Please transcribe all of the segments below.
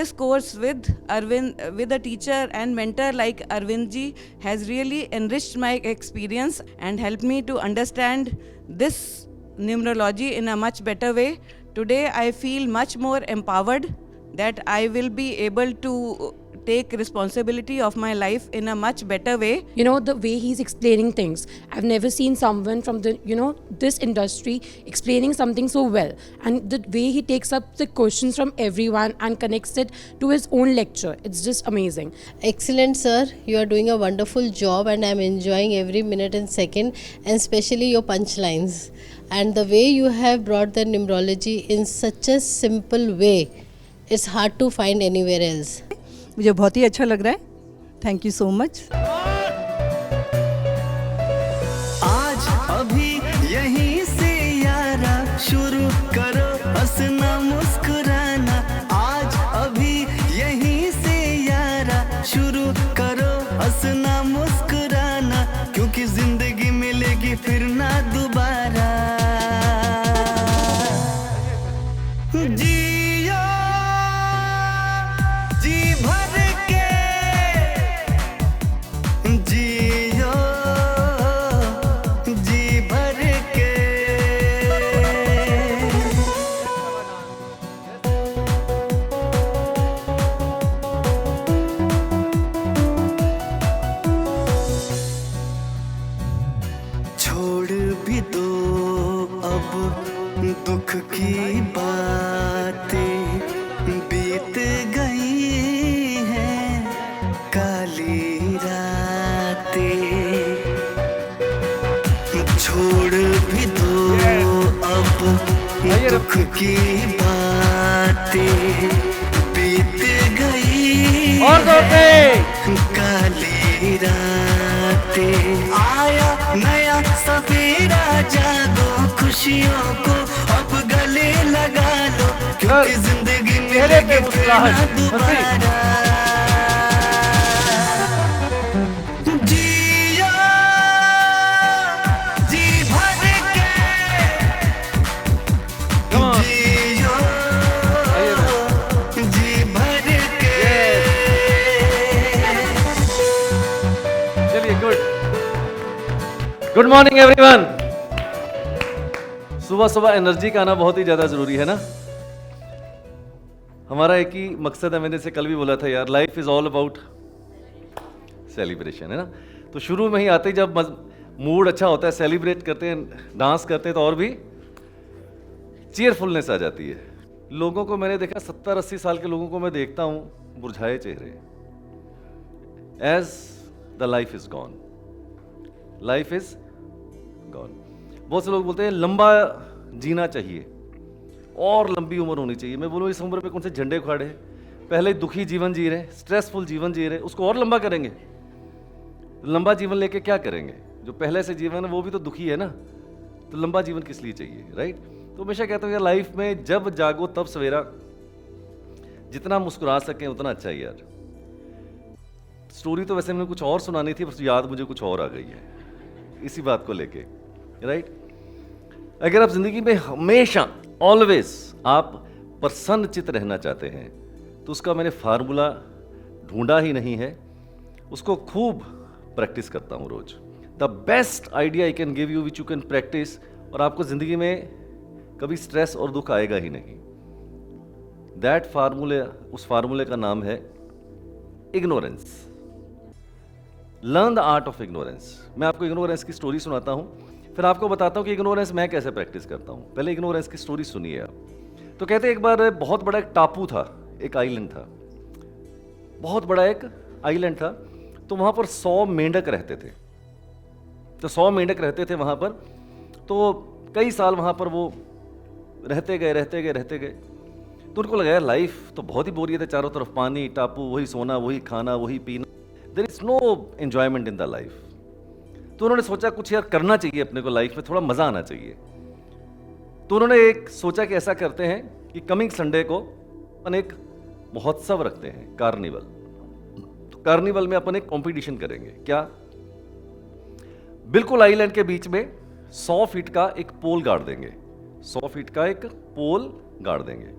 this course with Arvind, with a teacher and mentor like Arvind ji, has really enriched my experience and helped me to understand this numerology in a much better way. Today I feel much more empowered that I will be able to take responsibility of my life in a much better way. You know, the way he's explaining things, I've never seen someone from the, you know, this industry explaining something so well, and the way he takes up the questions from everyone and connects it to his own lecture, it's just amazing. Excellent, sir. You are doing a wonderful job, and I'm enjoying every minute and second, and especially your punchlines. And the way you have brought the numerology in such a simple way, it's hard to find anywhere else. मुझे बहुत ही अच्छा लग रहा है. Thank you so much. आज अभी यहीं से यारा शुरू करो हंसना मुस्कुराना. आज अभी यहीं से यारा शुरू करो हंसना मुस्कुराना, क्योंकि जिंदगी मिलेगी फिर ना दोबारा. जियो जी भर के, जियो जी भर के. छोड़ भी दो अब दुख की बातें, बीत गई हैं काली रातें. छोड़ भी दो अब दुख की बातें, बीत गई हैं काली रातें. आया नया सवेरा, जागो खुशियों को अब गले लगा लो, क्योंकि जिंदगी मिलेगी फिर ना दोबारा. जियो जी भर के, जियो जी भर के. चलिए, गुड मॉर्निंग एवरीवन. सुबह सुबह एनर्जी का आना बहुत ही ज़्यादा ज़रूरी है ना. हमारा एक ही मकसद है, मैंने इसे कल भी बोला था यार, life is all about celebration, है ना. तो शुरू में ही आते ही जब मूड अच्छा होता है, सेलिब्रेट करते हैं, डांस करते हैं, तो और भी चीयरफुलनेस आ जाती है. लोगों को मैंने देखा, 70-80 साल के लोगों को मैं देखता हूँ मुरझाए चेहरे, as the life is gone. Life is gone. बहुत से लोग बोलते हैं लंबा जीना चाहिए और लंबी उम्र होनी चाहिए. मैं बोलूँ इस उम्र में कौन से झंडे उखाड़े हैं. पहले दुखी जीवन जी रहे, स्ट्रेसफुल जीवन जी रहे, उसको और लंबा करेंगे. लंबा जीवन लेके क्या करेंगे? जो पहले से जीवन है वो भी तो दुखी है ना. तो लंबा जीवन किस लिए चाहिए, राइट. तो हमेशा कहता हूँ यार, लाइफ में जब जागो तब सवेरा. जितना मुस्कुरा सकें उतना अच्छा है यार. स्टोरी तो वैसे मैंने कुछ और सुनानी थी, बस याद मुझे कुछ और आ गई है इसी बात को लेके, राइट. अगर आप जिंदगी में हमेशा ऑलवेज आप प्रसन्न चित्त रहना चाहते हैं, तो उसका मैंने फार्मूला ढूंढा ही नहीं है, उसको खूब प्रैक्टिस करता हूँ रोज. The best idea I can give you which you can practice, और आपको जिंदगी में कभी स्ट्रेस और दुख आएगा ही नहीं. दैट फार्मूले, उस फार्मूले का नाम है ignorance. Learn the art of ignorance. मैं आपको इग्नोरेंस की स्टोरी सुनाता हूँ, फिर आपको बताता हूँ कि इग्नोरेंस मैं कैसे प्रैक्टिस करता हूँ. पहले इग्नोरेंस की स्टोरी सुनिए आप. तो कहते एक बार बहुत बड़ा एक टापू था, एक आइलैंड था, बहुत बड़ा एक आइलैंड था. तो वहाँ पर 100 मेंढक रहते थे. तो 100 मेंढक रहते थे वहाँ पर. तो कई साल वहाँ पर वो रहते गए. तो उनको लगा यार लाइफ तो बहुत ही बोरियत है, चारों तरफ पानी, टापू, वही सोना, वही खाना, वही पीना. There is no enjoyment in the life. तो उन्होंने सोचा कुछ यार करना चाहिए अपने को, लाइफ में थोड़ा मजा आना चाहिए. तो उन्होंने एक सोचा कि ऐसा करते हैं कि कमिंग संडे को अपन एक महोत्सव रखते हैं, कार्निवल. तो कार्निवल में अपन एक कंपटीशन करेंगे. क्या? बिल्कुल आइलैंड के बीच में 100 फीट का एक पोल गाड़ देंगे. 100 फीट का एक पोल गाड़ देंगे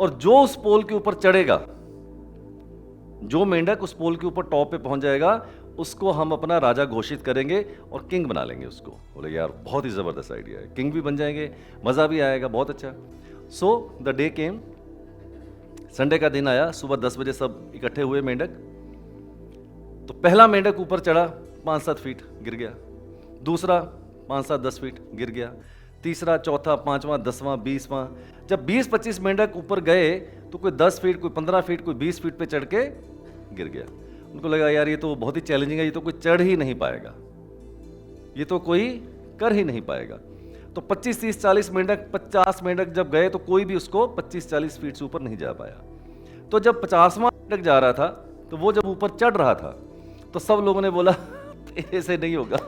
और जो उस पोल के ऊपर चढ़ेगा, जो मेंढक उस पोल के ऊपर टॉप पे पहुंच जाएगा, उसको हम अपना राजा घोषित करेंगे और किंग बना लेंगे उसको। बोले यार बहुत ही ज़बरदस्त आइडिया है, किंग भी बन जाएंगे, मज़ा भी आएगा, बहुत अच्छा। So the day came, Sunday का दिन आया, सुबह 10 बजे सब इकट्ठे हुए मेंढक। तो पहला मेंढक ऊपर चढ़ा, 5-7 फीट गिर गया, दूसरा 5-7-10 फीट गिर गया, तीसरा, चौथा, 5वां, 10वां, 20वां। जब 20-25 मेंढक ऊपर गए तो कोई 10 फीट, कोई 15 फीट, कोई 20 फीट पे चढ़ के गिर गया। उनको लगा यार ये तो बहुत ही चैलेंजिंग है, ये तो कोई चढ़ ही नहीं पाएगा, ये तो कोई कर ही नहीं पाएगा। तो 25, 30, 40 मेंढक, 50 मेंढक जब गए तो कोई भी उसको 25-40 फीट से ऊपर नहीं जा पाया। तो जब 50वां मेंढक जा रहा था, तो वो जब ऊपर चढ़ रहा था तो सब लोगों ने बोला तेरे से नहीं होगा,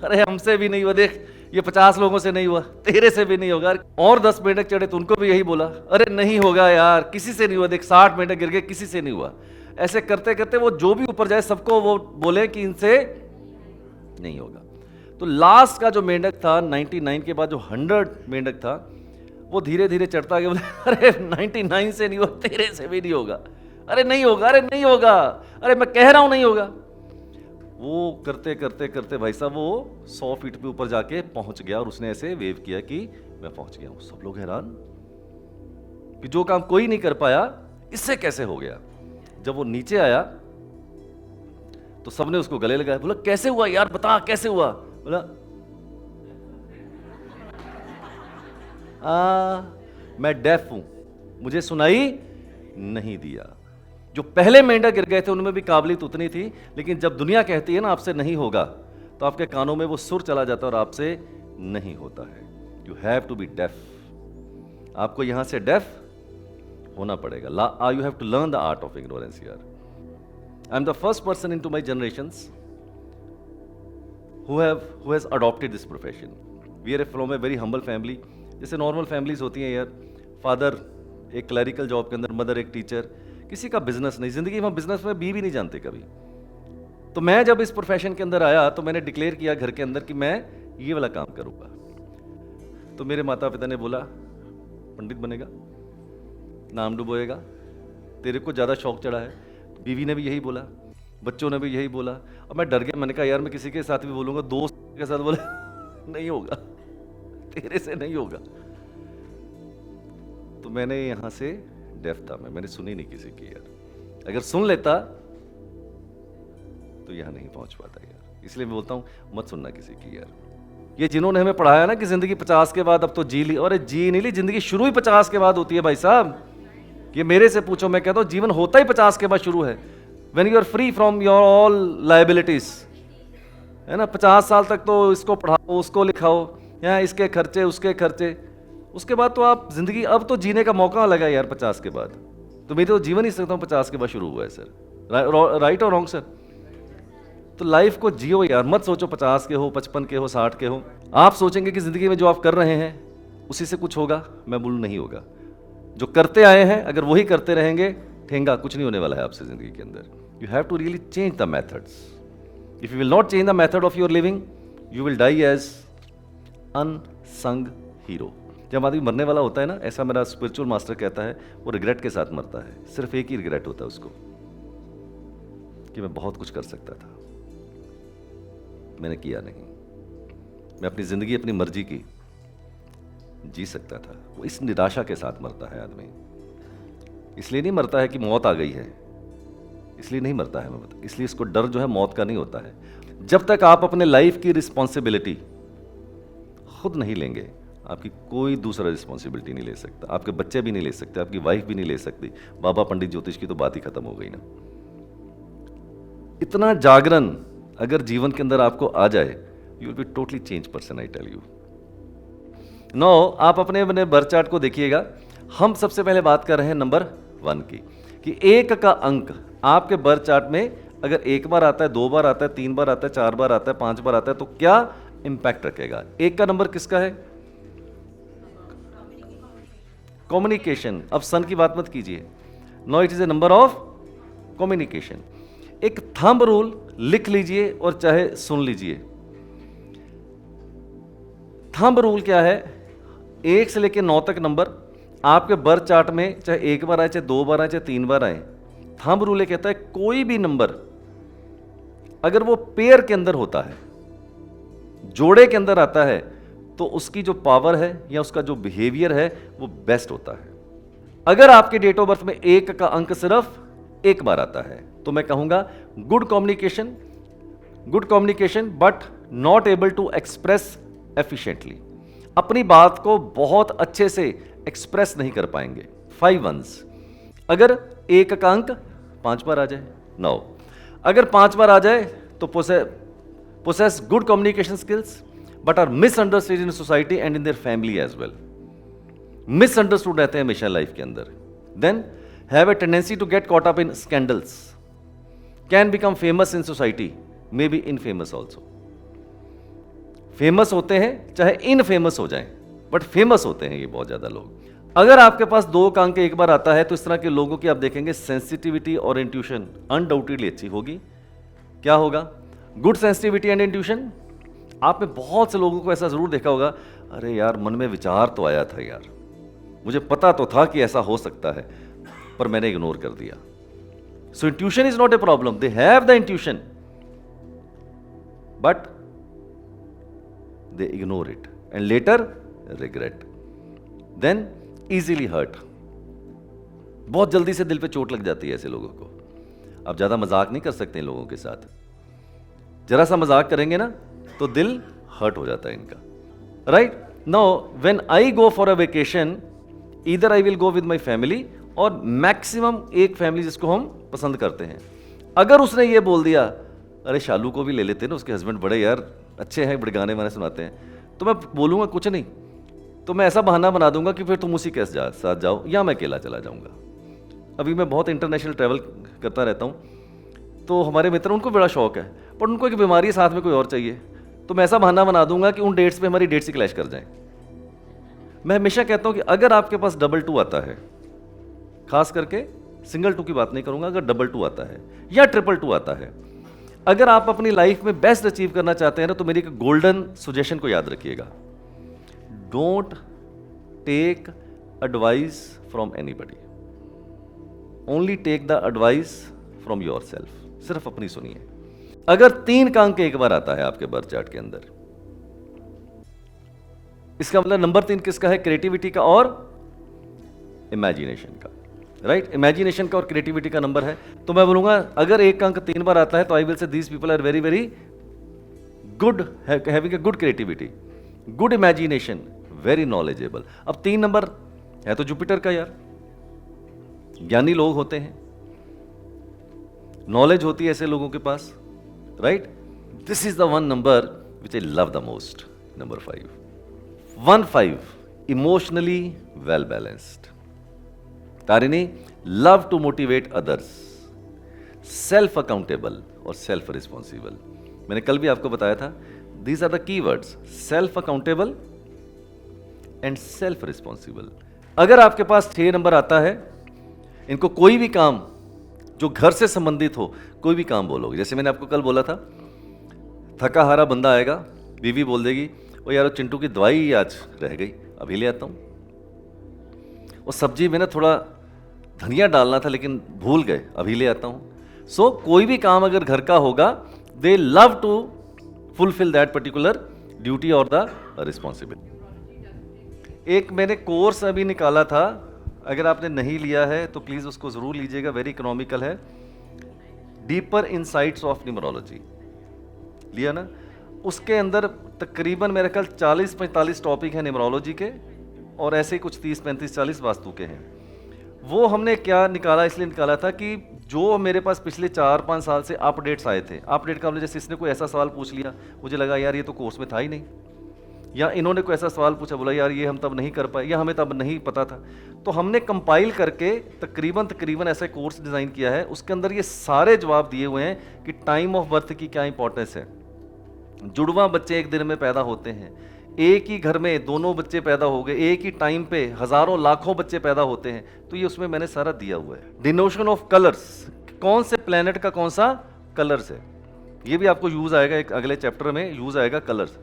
अरे हमसे भी नहीं हुआ, देख ये 50 लोगों से नहीं हुआ, तेरे से भी नहीं होगा। और 10 मेंढक चढ़े तो उनको भी यही बोला, अरे नहीं होगा यार, किसी से नहीं हुआ, देख 60 मेंढक गिर गए, किसी से नहीं हुआ। ऐसे करते करते वो जो भी ऊपर जाए सबको वो बोले कि इनसे नहीं होगा। तो लास्ट का जो मेंढक था 99 के बाद जो 100 मेंढक था, वो धीरे धीरे चढ़ता गया, बोले अरे 99 से नहीं हुआ, तेरे से भी नहीं होगा, अरे नहीं होगा, अरे नहीं होगा, अरे मैं कह रहा हूं नहीं होगा। वो करते करते करते भाई साहब वो 100 फीट पे ऊपर जाके पहुंच गया और उसने ऐसे वेव किया कि मैं पहुंच गया हूं। सब लोग हैरान कि जो काम कोई नहीं कर पाया इससे कैसे हो गया। जब वो नीचे आया तो सबने उसको गले लगाया, बोला कैसे हुआ यार, बता कैसे हुआ। बोला मैं डेफ हूं, मुझे सुनाई नहीं दिया। जो पहले मेंढक गिर गए थे उनमें भी काबिलियत उतनी थी, लेकिन जब दुनिया कहती है ना आपसे नहीं होगा, तो आपके कानों में वो सुर चला जाता है और आपसे नहीं होता है। You have to be deaf, आपको यहां से डेफ होना पड़ेगा। You have to learn the art of ignorance यार। I am the first person in two my generations who has adopted this profession. We are from a very humble family. जैसे normal families होती हैं यार, father एक clerical job के अंदर, mother एक teacher, किसी का बिजनेस नहीं, जिंदगी में बिजनेस में भी नहीं जानते कभी। तो मैं जब इस प्रोफेशन के अंदर आया तो मैंने डिक्लेयर किया घर के अंदर कि मैं ये वाला काम करूंगा। तो मेरे माता पिता ने बोला पंडित बनेगा, नाम डुबोएगा, तेरे को ज़्यादा शौक चढ़ा है। बीवी ने भी यही बोला, बच्चों ने भी यही बोला, और मैं डर गया। मैंने कहा यार मैं किसी के साथ भी बोलूंगा, दोस्त के साथ बोले नहीं होगा, तेरे से नहीं होगा। तो मैंने यहां से डेफ था, मैंने सुनी नहीं किसी की यार। अगर सुन लेता तो यहां नहीं पहुंच पाता यार। इसलिए मैं बोलता हूं मत सुनना किसी की यार। ये जिन्होंने हमें पढ़ाया ना कि जिंदगी 50 के बाद अब तो जी ली, और जी नहीं ली, जिंदगी शुरू ही 50 के बाद होती है भाई साहब। ये मेरे से पूछो, मैं कहता हूं जीवन होता ही 50 के बाद शुरू है। When you are free from your all liabilities, है ना, 50 साल तक तो इसको पढ़ाओ, उसको लिखाओ, यहाँ इसके खर्चे उसके खर्चे, उसके बाद तो आप जिंदगी अब तो जीने का मौका लगा यार 50 के बाद। तो मैं तो जीवन ही सकता हूँ 50 के बाद शुरू हुआ है सर, राइट और रॉन्ग सर। तो लाइफ को जियो यार, मत सोचो 50 के हो, 55 के हो, 60 के हो। आप सोचेंगे कि जिंदगी में जो आप कर रहे हैं उसी से कुछ होगा, मैं बोलूँ नहीं होगा। जो करते आए हैं अगर वही करते रहेंगे, ठेंगा कुछ नहीं होने वाला है आपसे जिंदगी के अंदर। You have to really change the methods. If you will not change the method of your living, you will die as unsung hero. जब आदमी मरने वाला होता है ना, ऐसा मेरा स्पिरिचुअल मास्टर कहता है, वो रिग्रेट के साथ मरता है। सिर्फ एक ही रिग्रेट होता है उसको कि मैं बहुत कुछ कर सकता था, मैंने किया नहीं। मैं अपनी जिंदगी अपनी मर्जी की जी सकता था। वो इस निराशा के साथ मरता है आदमी। इसलिए नहीं मरता है कि मौत आ गई है, इसलिए नहीं मरता है, मैं बता, इसलिए इसको डर जो है मौत का नहीं होता है। जब तक आप अपने लाइफ की रिस्पॉन्सिबिलिटी खुद नहीं लेंगे, आपकी कोई दूसरा रिस्पॉन्सिबिलिटी नहीं ले सकता। आपके बच्चे भी नहीं ले सकते, आपकी वाइफ भी नहीं ले सकती। बाबा पंडित ज्योतिष की तो बात ही खत्म हो गई ना। इतना जागरण अगर जीवन के अंदर आपको आ जाए, you will be totally change person, I tell you. No, आप अपने अपने बर्थ चार्ट को देखिएगा। हम सबसे पहले बात कर रहे हैं नंबर 1 की, कि 1 का अंक आपके बर्थ चार्ट में अगर 1 बार आता है, 2 बार आता है, 3 बार आता है, 4 बार आता है, 5 बार आता है, तो क्या इंपैक्ट रखेगा। 1 का नंबर किसका है? कम्युनिकेशन। अब सन की बात मत कीजिए। No, it is a number of communication. एक थंब रूल लिख लीजिए और चाहे सुन लीजिए। थंब रूल क्या है? 1 से लेकर 9 तक नंबर, आपके बर्थ चार्ट में चाहे एक बार आए, चाहे 2 बार आए, चाहे 3 बार आए, थंब रूल ये कहता है कोई भी नंबर अगर वो पेयर के अंदर होता है, जोड़े के अंदर आता है, तो उसकी जो पावर है या उसका जो बिहेवियर है वो बेस्ट होता है। अगर आपके डेट ऑफ बर्थ में 1 का अंक सिर्फ एक बार आता है तो मैं कहूंगा good communication but not able to express efficiently. अपनी बात को बहुत अच्छे से एक्सप्रेस नहीं कर पाएंगे। 5 ones, अगर 1 का अंक 5 बार आ जाए, 9, अगर 5 बार आ जाए तो possess good communication skills but are misunderstood in society and in their family as well. Misunderstood रहते हैं हमेशा लाइफ के अंदर। Then have a tendency to get caught up in scandals, can become famous in society, may be infamous also. Famous होते हैं चाहे infamous हो जाएं, बट फेमस होते हैं ये बहुत ज्यादा लोग। अगर आपके पास 2 का अंक एक बार आता है तो इस तरह के लोगों की आप देखेंगे सेंसिटिविटी और इंट्यूशन अनडाउटेडली अच्छी होगी। क्या होगा? Good sensitivity and intuition. आपने बहुत से लोगों को ऐसा जरूर देखा होगा, अरे यार मन में विचार तो आया था यार, मुझे पता तो था कि ऐसा हो सकता है पर मैंने इग्नोर कर दिया। So intuition is not a problem, they have the intuition but they ignore it and later regret, then easily hurt. बहुत जल्दी से दिल पे चोट लग जाती है ऐसे लोगों को। आप ज्यादा मजाक नहीं कर सकते इन लोगों के साथ, जरा सा मजाक करेंगे ना तो दिल हर्ट हो जाता है इनका। Right now when I go for a vacation, either I will go with my family, और मैक्सिमम एक फैमिली जिसको हम पसंद करते हैं। अगर उसने ये बोल दिया अरे शालू को भी ले लेते हैं ना, उसके हस्बैंड बड़े यार अच्छे हैं, बड़े गाने वाने सुनाते हैं, तो मैं बोलूँगा कुछ नहीं, तो मैं ऐसा बहाना बना दूंगा कि फिर तुम उसी के साथ जाओ या मैं अकेला चला जाऊंगा। अभी मैं बहुत इंटरनेशनल ट्रैवल करता रहता हूँ, तो हमारे मित्र उनको बड़ा शौक है पर उनको एक बीमारी है, साथ में कोई और चाहिए, तो मैं ऐसा बहाना बना दूंगा कि उन डेट्स पे हमारी डेट्स ही क्लैश कर जाएं। मैं हमेशा कहता हूं कि अगर आपके पास 2-2 आता है, खास करके सिंगल 2 की बात नहीं करूंगा, अगर 2-2 आता है या 2-2 आता है, अगर आप अपनी लाइफ में बेस्ट अचीव करना चाहते हैं ना, तो मेरी एक गोल्डन सजेशन को याद रखिएगा, don't take advice from anybody, only take the advice from yourself. सिर्फ अपनी सुनिए। अगर 3 का अंक एक बार आता है आपके बर्थ चार्ट के अंदर, इसका मतलब नंबर 3 किसका है? क्रिएटिविटी का और इमेजिनेशन का। राइट, इमेजिनेशन का और क्रिएटिविटी का नंबर है। तो मैं बोलूंगा अगर 1 का अंक 3 बार आता है तो I will say these people are very very good, having a good creativity, good imagination, very knowledgeable. अब 3 नंबर है तो जुपिटर का यार, ज्ञानी लोग होते हैं, नॉलेज होती है ऐसे लोगों के पास। Right, this is the one number which I love the most, number 5। 1-5 emotionally well balanced. Tarini, love to motivate others, self accountable और सेल्फ रिस्पॉन्सिबल। मैंने कल भी आपको बताया था, these are the keywords, self accountable and self responsible. अगर आपके पास 6 number आता है, इनको कोई भी काम जो घर से संबंधित हो, कोई भी काम बोलोगे, जैसे मैंने आपको कल बोला था, थका हारा बंदा आएगा, बीवी बोल देगी वो यार चिंटू की दवाई आज रह गई, अभी ले आता हूं, और सब्जी में ना थोड़ा धनिया डालना था लेकिन भूल गए, अभी ले आता हूं। सो कोई भी काम अगर घर का होगा, they love to fulfil that particular duty और द रिस्पॉन्सिबिलिटी। एक मैंने कोर्स अभी निकाला था, अगर आपने नहीं लिया है तो प्लीज उसको जरूर लीजिएगा, वेरी इकोनॉमिकल है, डीपर इनसाइट्स ऑफ न्यूमरोलॉजी। लिया ना? उसके अंदर तकरीबन मेरे ख्याल 40-45 टॉपिक हैं न्यूमरोलॉजी के, और ऐसे ही कुछ 30-35-40 वास्तु के हैं। वो हमने क्या निकाला, इसलिए निकाला था कि जो मेरे पास पिछले 4-5 साल से अपडेट्स आए थे, अपडेट का मतलब जैसे इसने कोई ऐसा सवाल पूछ लिया, मुझे लगा यार ये तो कोर्स में था ही नहीं, या इन्होंने कोई ऐसा सवाल पूछा, बोला यार ये हम तब नहीं कर पाए, या हमें तब नहीं पता था, तो हमने कंपाइल करके तकरीबन ऐसा कोर्स डिज़ाइन किया है। उसके अंदर ये सारे जवाब दिए हुए हैं कि टाइम ऑफ बर्थ की क्या इंपॉर्टेंस है, जुड़वा बच्चे एक दिन में पैदा होते हैं, एक ही घर में दोनों बच्चे पैदा हो गए, एक ही टाइम पे हजारों लाखों बच्चे पैदा होते हैं, तो ये उसमें मैंने सारा दिया हुआ है। डिनोशन ऑफ कलर्स, कौन से प्लेनेट का कौन सा कलर्स है, ये भी आपको यूज आएगा, एक अगले चैप्टर में यूज आएगा कलर्स।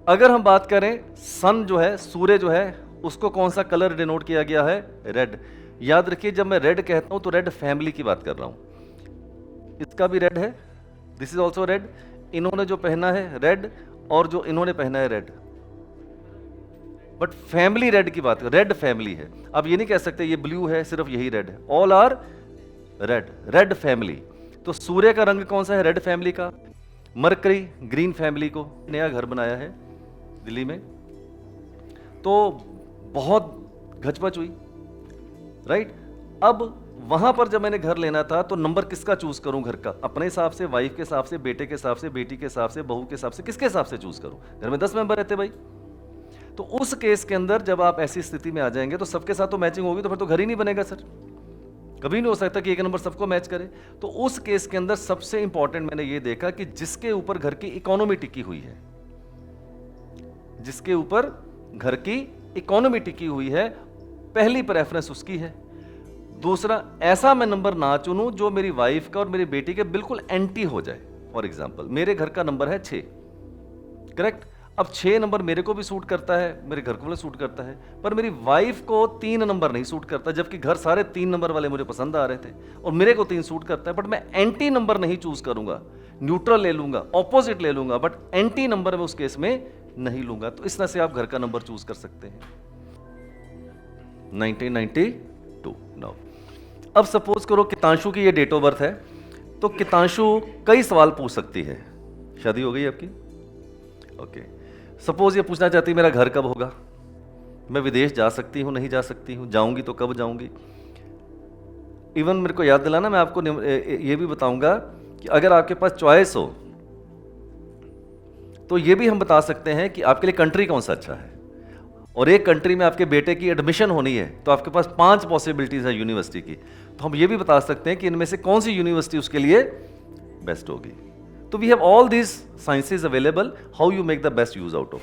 अगर हम बात करें सन जो है, सूर्य जो है, उसको कौन सा कलर डिनोट किया गया है? रेड। याद रखिए, जब मैं रेड कहता हूं तो रेड फैमिली की बात कर रहा हूं। इसका भी रेड है, दिस इज ऑल्सो रेड। इन्होंने जो पहना है रेड, और जो इन्होंने पहना है रेड, बट फैमिली रेड की बात कर, रेड फैमिली है। अब ये नहीं कह सकते ये ब्लू है, सिर्फ यही रेड है। All are red, red family. तो सूर्य का रंग कौन सा है? रेड फैमिली का। मरकरी ग्रीन फैमिली को नया घर बनाया है दिल्ली में, तो बहुत घचपच हुई, राइट। अब वहां पर जब मैंने घर लेना था तो नंबर किसका चूज करूं घर का? अपने हिसाब से, वाइफ के हिसाब से, बेटे के हिसाब से, बेटी के हिसाब से, बहू के हिसाब से, किसके हिसाब से चूज करूं? घर में 10 मेंबर रहते भाई। तो उस केस के अंदर जब आप ऐसी स्थिति में आ जाएंगे तो सबके साथ तो मैचिंग होगी, तो फिर तो घर ही नहीं बनेगा सर। कभी नहीं हो सकता कि एक नंबर सबको मैच करे। तो उस केस के अंदर सबसे इंपॉर्टेंट मैंने ये देखा कि जिसके ऊपर घर की इकोनॉमी टिकी हुई है, जिसके ऊपर घर की इकोनॉमी टिकी हुई है, पहली प्रेफरेंस उसकी है। दूसरा, ऐसा मैं नंबर ना चुनूं जो मेरी वाइफ का और मेरी बेटी के बिल्कुल एंटी हो जाए। फॉर एग्जाम्पल, मेरे घर का नंबर है 6, करेक्ट। अब 6 नंबर मेरे को भी सूट करता है, मेरे घर को भी सूट करता है, पर मेरी वाइफ को 3 नंबर नहीं सूट करता, जबकि घर सारे 3 नंबर वाले मुझे पसंद आ रहे थे, और मेरे को 3 सूट करता है। बट मैं एंटी नंबर नहीं चूज करूंगा, न्यूट्रल ले लूंगा, ऑपोजिट ले लूंगा, बट एंटी नंबर में उस केस में नहीं लूंगा। तो इस तरह से आप घर का नंबर चूज कर सकते हैं। 1992 नाउ। अब सपोज करो कितांशु की ये डेट ऑफ बर्थ है, तो कितांशु कई सवाल पूछ सकती है। शादी हो गई आपकी? ओके। सपोज ये पूछना चाहती है मेरा घर कब होगा, मैं विदेश जा सकती हूँ, नहीं जा सकती हूँ, जाऊंगी तो कब जाऊंगी। इवन मेरे को याद दिलाना, मैं आपको ये भी बताऊंगा कि अगर आपके पास चॉइस हो तो ये भी हम बता सकते हैं कि आपके लिए कंट्री कौन सा अच्छा है। और एक कंट्री में आपके बेटे की एडमिशन होनी है तो आपके पास 5 पॉसिबिलिटीज है यूनिवर्सिटी की, तो हम ये भी बता सकते हैं कि इनमें से कौन सी यूनिवर्सिटी उसके लिए बेस्ट होगी। तो we have all these sciences available, how you make the best use out of.